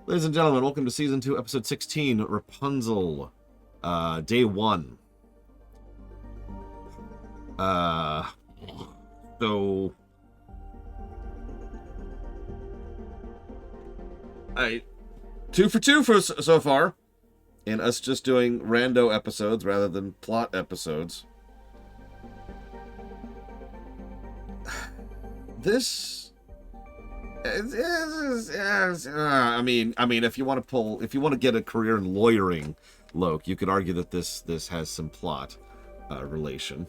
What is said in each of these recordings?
Ladies and gentlemen, welcome to Season 2, Episode 16, Rapunzel, Day 1. Uh, so... I... 2 for 2 so far, in us just doing rando episodes rather than plot episodes. This... I mean, if you want to get a career in lawyering, Loke, you could argue that this has some plot relation.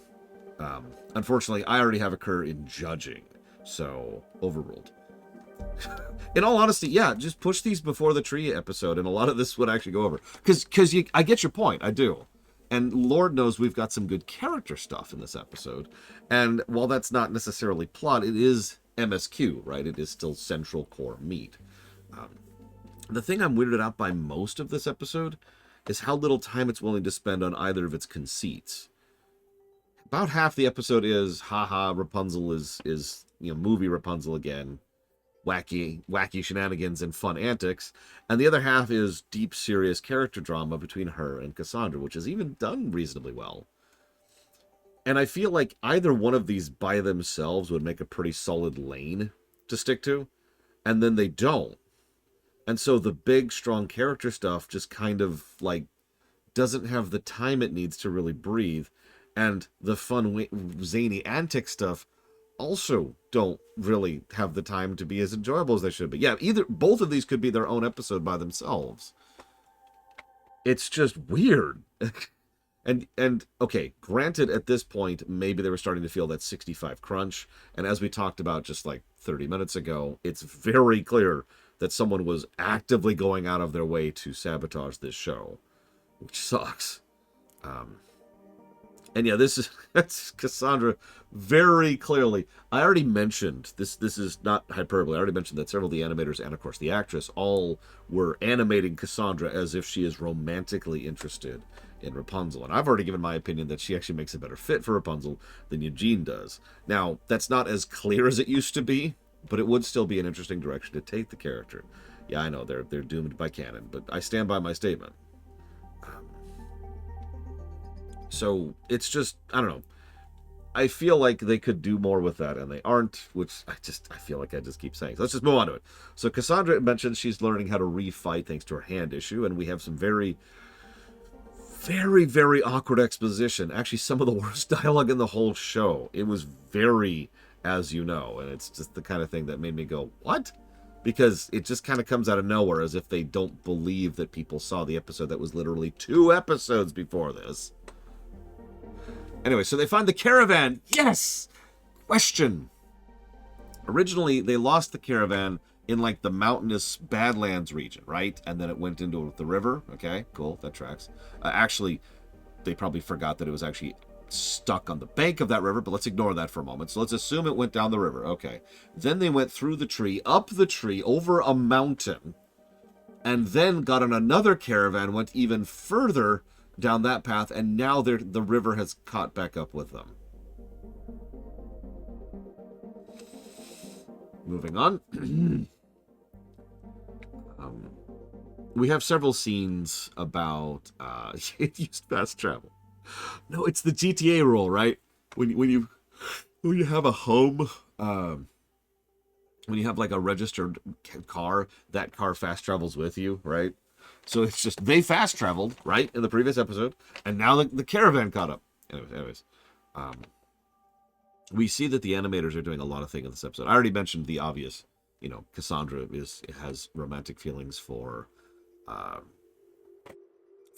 Unfortunately, I already have a career in judging, so overruled. In all honesty, yeah, just push these before the tree episode, and a lot of this would actually go over. Because I get your point, I do. And Lord knows we've got some good character stuff in this episode. And while that's not necessarily plot, it is MSQ, right? It is still central core meat. The thing I'm weirded out by most of this episode is how little time it's willing to spend on either of its conceits. About half the episode is, haha, Rapunzel is movie Rapunzel again. Wacky shenanigans and fun antics. And the other half is deep, serious character drama between her and Cassandra, which is even done reasonably well. And I feel like either one of these by themselves would make a pretty solid lane to stick to, and then they don't. And so the big, strong character stuff just kind of, like, doesn't have the time it needs to really breathe. And the fun, zany antic stuff also don't really have the time to be as enjoyable as they should be. Yeah, both of these could be their own episode by themselves. It's just weird. And okay, granted, at this point, maybe they were starting to feel that 65 crunch. And as we talked about just like 30 minutes ago, it's very clear that someone was actively going out of their way to sabotage this show, which sucks. And yeah, that's Cassandra very clearly. I already mentioned, this is not hyperbole, I already mentioned that several of the animators and, of course, the actress all were animating Cassandra as if she is romantically interested in Rapunzel. And I've already given my opinion that she actually makes a better fit for Rapunzel than Eugene does. Now, that's not as clear as it used to be, but it would still be an interesting direction to take the character. Yeah, I know, they're doomed by canon, but I stand by my statement. So it's just, I don't know. I feel like they could do more with that, and they aren't, which I feel like I just keep saying. So let's just move on to it. So Cassandra mentioned she's learning how to refight thanks to her hand issue, and we have some very, very, very awkward exposition. Actually, some of the worst dialogue in the whole show. It was very, as you know, and it's just the kind of thing that made me go, what? Because it just kind of comes out of nowhere, as if they don't believe that people saw the episode that was literally 2 episodes before this. Anyway, so they find the caravan. Yes! Question. Originally, they lost the caravan in, like, the mountainous Badlands region, right? And then it went into the river. Okay, cool. That tracks. Actually, they probably forgot that it was actually stuck on the bank of that river, but let's ignore that for a moment. So let's assume it went down the river. Okay. Then they went through the tree, up the tree, over a mountain, and then got on another caravan, went even further down that path, and now the river has caught back up with them. Moving on. We have several scenes about it used fast travel. No, it's the GTA rule, right? When you have a home, when you have like a registered car, that car fast travels with you, right? So it's just, they fast traveled, right, in the previous episode, and now the caravan caught up. Anyways, we see that the animators are doing a lot of things in this episode. I already mentioned the obvious, Cassandra has romantic feelings for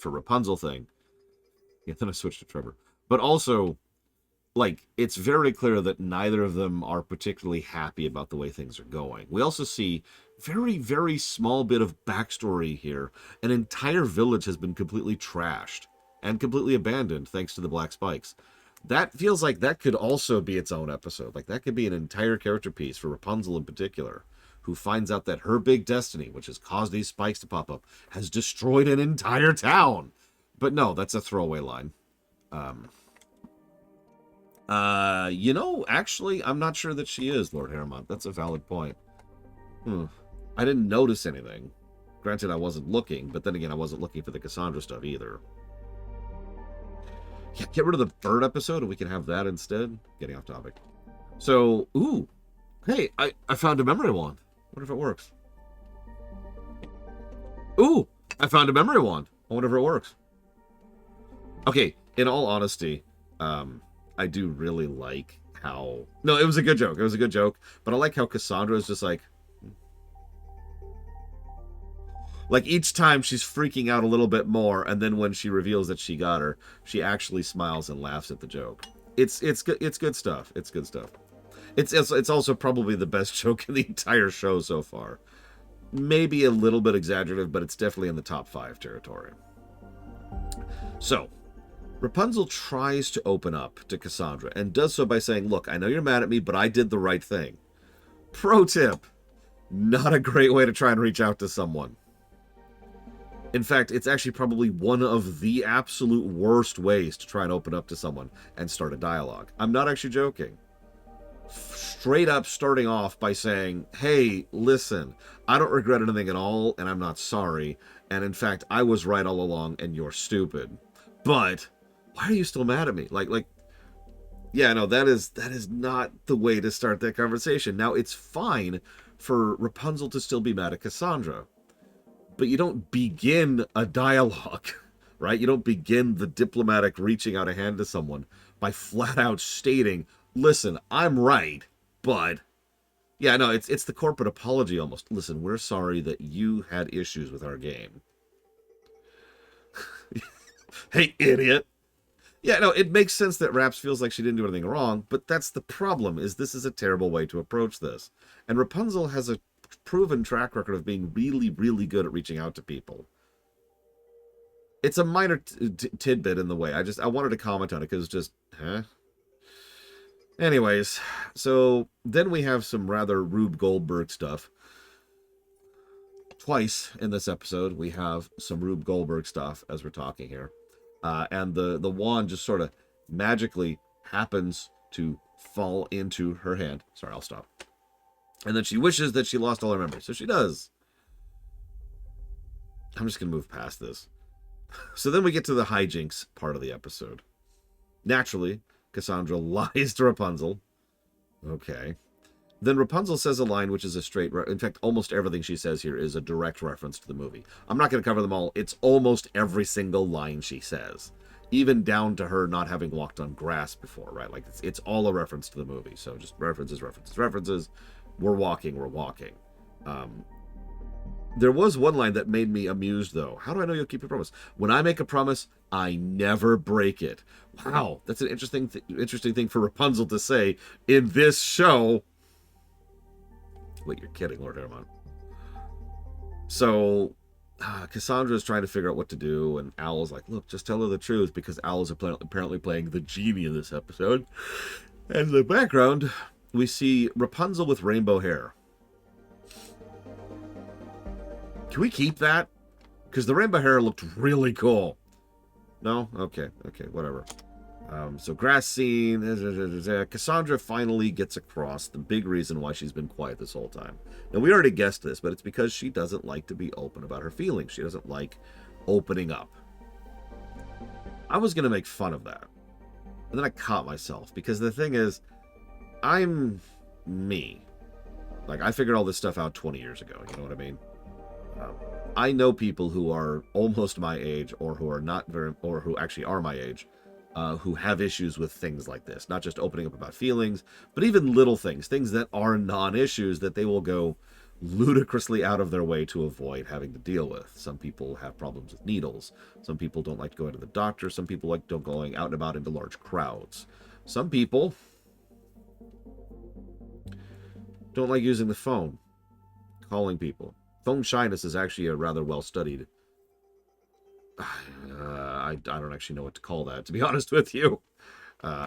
Rapunzel thing. Yeah, then I switched to Trevor. But also, like, it's very clear that neither of them are particularly happy about the way things are going. We also see very, very small bit of backstory here. An entire village has been completely trashed and completely abandoned thanks to the Black Spikes. That feels like that could also be its own episode. Like, that could be an entire character piece for Rapunzel in particular, who finds out that her big destiny, which has caused these spikes to pop up, has destroyed an entire town. But no, that's a throwaway line. Actually, I'm not sure that she is, Lord Haremont. That's a valid point. I didn't notice anything. Granted, I wasn't looking, but then again, I wasn't looking for the Cassandra stuff either. Yeah, get rid of the bird episode and we can have that instead. Getting off topic. So, ooh. Hey, I found a memory wand. Wonder if it works. Ooh, I found a memory wand. I wonder if it works. Okay, in all honesty, I do really like how... No, it was a good joke. It was a good joke. But I like how Cassandra is just like... Like, each time she's freaking out a little bit more, and then when she reveals that she got her, she actually smiles and laughs at the joke. It's good. It's good stuff. It's good stuff. It's also probably the best joke in the entire show so far. Maybe a little bit exaggerative, but it's definitely in the top 5 territory. So, Rapunzel tries to open up to Cassandra, and does so by saying, look, I know you're mad at me, but I did the right thing. Pro tip, not a great way to try and reach out to someone. In fact, it's actually probably one of the absolute worst ways to try and open up to someone and start a dialogue. I'm not actually joking. Straight up starting off by saying, hey, listen, I don't regret anything at all, and I'm not sorry. And in fact, I was right all along, and you're stupid. But why are you still mad at me? Yeah, no, that is not the way to start that conversation. Now, it's fine for Rapunzel to still be mad at Cassandra, but you don't begin a dialogue, right? You don't begin the diplomatic reaching out a hand to someone by flat out stating, listen, I'm right, but... Yeah, no, it's the corporate apology almost. Listen, we're sorry that you had issues with our game. Hey, idiot. Yeah, no, it makes sense that Raps feels like she didn't do anything wrong, but that's the problem, is this is a terrible way to approach this. And Rapunzel has a proven track record of being really, really good at reaching out to people. It's a minor tidbit in the way. I wanted to comment on it because it's just, huh? Anyways, so then we have some rather Rube Goldberg stuff. Twice in this episode, we have some Rube Goldberg stuff as we're talking here. And the wand just sort of magically happens to fall into her hand. Sorry, I'll stop. And then she wishes that she lost all her memories. So she does. I'm just going to move past this. So then we get to the hijinks part of the episode. Naturally, Cassandra lies to Rapunzel. Okay. Then Rapunzel says a line which is a straight... In fact, almost everything she says here is a direct reference to the movie. I'm not going to cover them all. It's almost every single line she says. Even down to her not having walked on grass before, right? Like, it's all a reference to the movie. So just references, references, references. We're walking, we're walking. There was one line that made me amused, though. How do I know you'll keep your promise? When I make a promise, I never break it. Wow, that's an interesting thing for Rapunzel to say in this show. Wait, you're kidding, Lord Hermon. So, Cassandra is trying to figure out what to do, and Owl's like, look, just tell her the truth, because Owl is apparently playing the genie in this episode. And in the background, we see Rapunzel with rainbow hair. Can we keep that? Because the rainbow hair looked really cool. No? Okay, whatever. So grass scene. Cassandra finally gets across the big reason why she's been quiet this whole time. Now, we already guessed this, but it's because she doesn't like to be open about her feelings. She doesn't like opening up. I was going to make fun of that. And then I caught myself. Because the thing is, I'm me. Like, I figured all this stuff out 20 years ago. You know what I mean? I know people who are almost my age, or who are not very, or who actually are my age, who have issues with things like this. Not just opening up about feelings, but even little things that are non-issues that they will go ludicrously out of their way to avoid having to deal with. Some people have problems with needles. Some people don't like to go to the doctor. Some people don't going out and about into large crowds. Some people don't like using the phone, calling people. Phone shyness is actually a rather well-studied... I don't actually know what to call that, to be honest with you.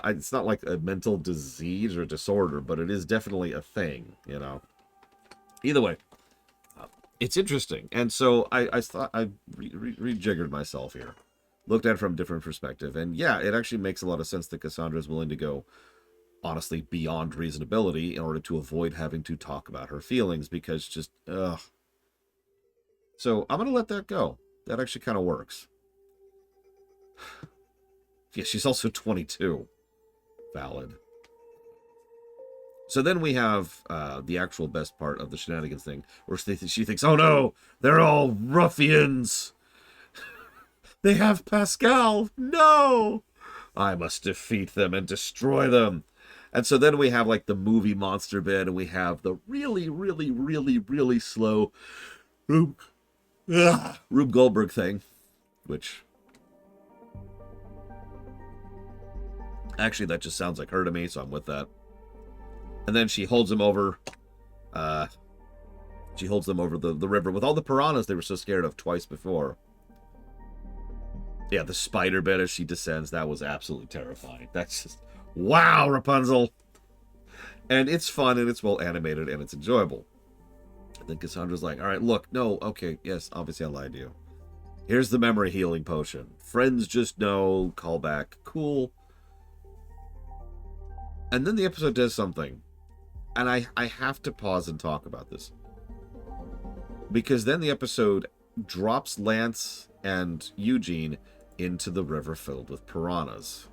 It's not like a mental disease or disorder, but it is definitely a thing, you know. Either way, it's interesting. And so I thought I rejiggered myself here. Looked at it from a different perspective. And yeah, it actually makes a lot of sense that Cassandra is willing to go, honestly, beyond reasonability in order to avoid having to talk about her feelings, because just, ugh. So I'm going to let that go. That actually kind of works. Yeah, she's also 22. Valid. So then we have the actual best part of the shenanigans thing, where she thinks, oh no, they're all ruffians. They have Pascal. No! I must defeat them and destroy them. And so then we have like the movie monster bit, and we have the really, really, really, really slow Rube Goldberg thing, which actually that just sounds like her to me, so I'm with that. And then she holds him over. She holds them over the river with all the piranhas they were so scared of twice before. Yeah, the spider bit as she descends, that was absolutely terrifying. That's just, wow, Rapunzel! And it's fun, and it's well animated, and it's enjoyable. And then Cassandra's like, all right, look, no, okay, yes, obviously I lied to you. Here's the memory healing potion. Friends just know, call back, cool. And then the episode does something. And I have to pause and talk about this. Because then the episode drops Lance and Eugene into the river filled with piranhas.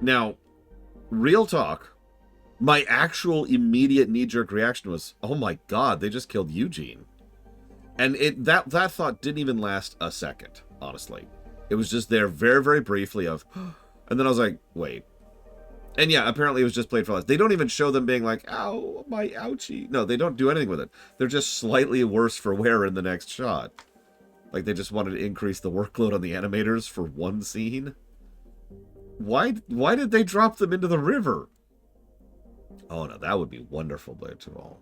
Now, real talk, my actual immediate knee-jerk reaction was, oh my god, they just killed Eugene. And that thought didn't even last a second, honestly. It was just there very, very briefly of, and then I was like, wait. And yeah, apparently it was just played for laughs. They don't even show them being like, ow, my ouchie. No, they don't do anything with it. They're just slightly worse for wear in the next shot. Like they just wanted to increase the workload on the animators for one scene. Why did they drop them into the river? Oh no, that would be wonderful, Blade to all.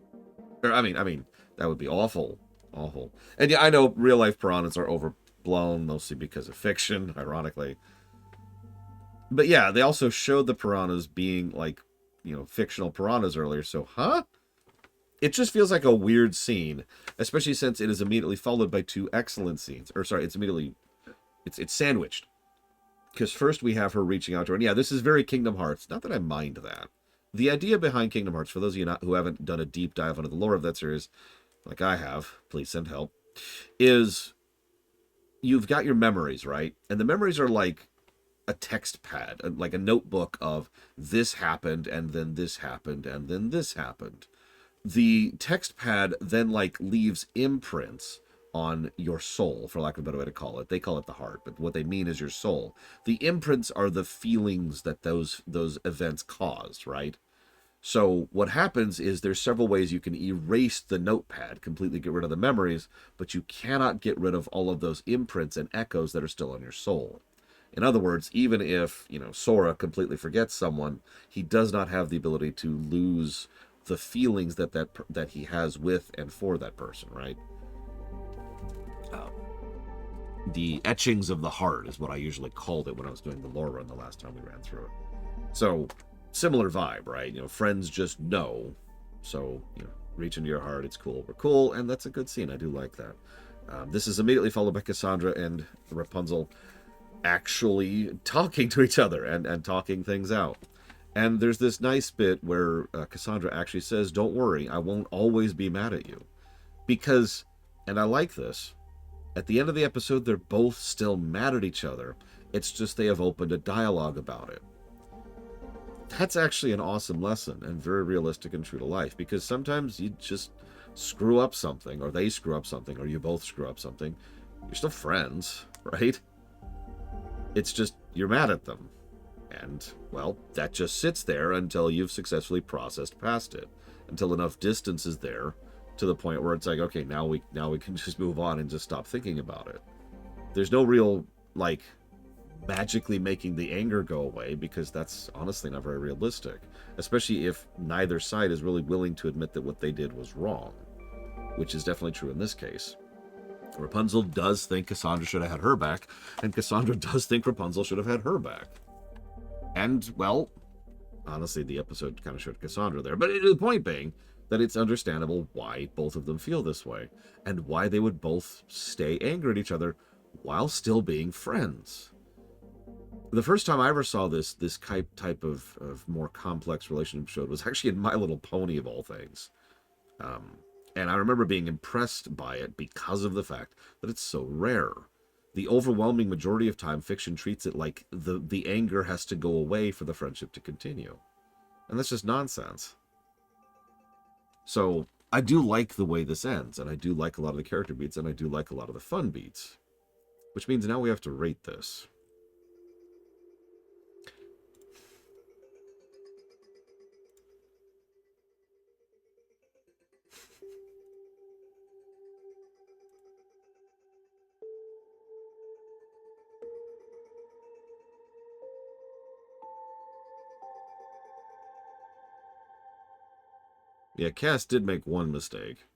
I mean, that would be awful. Awful. And yeah, I know real life piranhas are overblown, mostly because of fiction, ironically. But yeah, they also showed the piranhas being like, you know, fictional piranhas earlier, so huh? It just feels like a weird scene, especially since it is immediately followed by two excellent scenes. Or sorry, it's sandwiched. Because first we have her reaching out to her, and yeah, this is very Kingdom Hearts. Not that I mind that. The idea behind Kingdom Hearts, for those of you who haven't done a deep dive into the lore of that series, like I have, please send help, is you've got your memories, right? And the memories are like a text pad, like a notebook of this happened, and then this happened, and then this happened. The text pad then like leaves imprints on your soul, for lack of a better way to call it. They call it the heart, but what they mean is your soul. The imprints are the feelings that those events caused, right? So what happens is there's several ways you can erase the notepad, completely get rid of the memories, but you cannot get rid of all of those imprints and echoes that are still on your soul. In other words, even if, you know, Sora completely forgets someone, he does not have the ability to lose the feelings that he has with and for that person, right? The etchings of the heart is what I usually called it when I was doing the lore run the last time we ran through it. So, similar vibe, right? You know, friends just know. So, you know, reach into your heart, it's cool, we're cool, and that's a good scene. I do like that. This is immediately followed by Cassandra and Rapunzel actually talking to each other and talking things out. And there's this nice bit where Cassandra actually says, don't worry, I won't always be mad at you. Because, and I like this, at the end of the episode, they're both still mad at each other. It's just they have opened a dialogue about it. That's actually an awesome lesson and very realistic and true to life, because sometimes you just screw up something, or they screw up something, or you both screw up something. You're still friends, right? It's just you're mad at them. And, well, that just sits there until you've successfully processed past it. Until enough distance is there to the point where it's like, okay, now we can just move on and just stop thinking about it. There's no real, like, magically making the anger go away, because that's honestly not very realistic. Especially if neither side is really willing to admit that what they did was wrong. Which is definitely true in this case. Rapunzel does think Cassandra should have had her back, and Cassandra does think Rapunzel should have had her back. And, well, honestly, the episode kind of showed Cassandra there. But the point being that it's understandable why both of them feel this way, and why they would both stay angry at each other while still being friends. The first time I ever saw this type of more complex relationship show was actually in My Little Pony, of all things. And I remember being impressed by it because of the fact that it's so rare. The overwhelming majority of time, fiction treats it like the anger has to go away for the friendship to continue. And that's just nonsense. So I do like the way this ends, and I do like a lot of the character beats, and I do like a lot of the fun beats. Which means now we have to rate this. Yeah, Cass did make one mistake.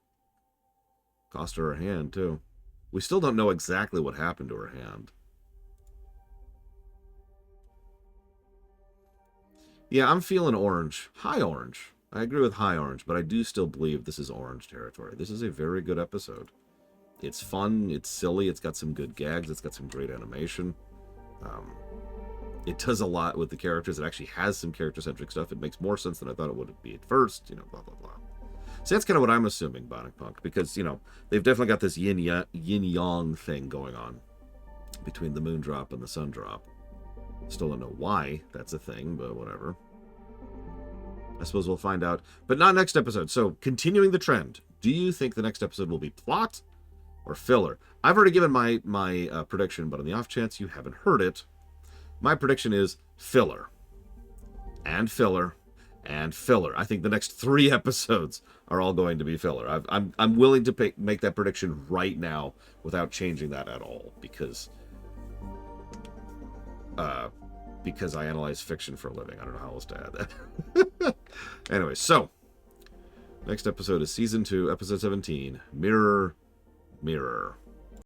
Cost her her hand, too. We still don't know exactly what happened to her hand. Yeah, I'm feeling orange. High orange. I agree with high orange, but I do still believe this is orange territory. This is a very good episode. It's fun, it's silly, it's got some good gags, it's got some great animation. It does a lot with the characters. It actually has some character-centric stuff. It makes more sense than I thought it would be at first, blah, blah, blah. So that's kind of what I'm assuming, Bionic Punk, because, they've definitely got this yin-yang thing going on between the moon drop and the sun drop. Still don't know why that's a thing, but whatever. I suppose we'll find out. But not next episode. So, continuing the trend, do you think the next episode will be plot or filler? I've already given my prediction, but on the off chance you haven't heard it, my prediction is filler. And filler. And filler. I think the next 3 episodes are all going to be filler. I'm willing to make that prediction right now without changing that at all, because I analyze fiction for a living. I don't know how else to add that. Anyway, so next episode is season 2, episode 17, Mirror, Mirror.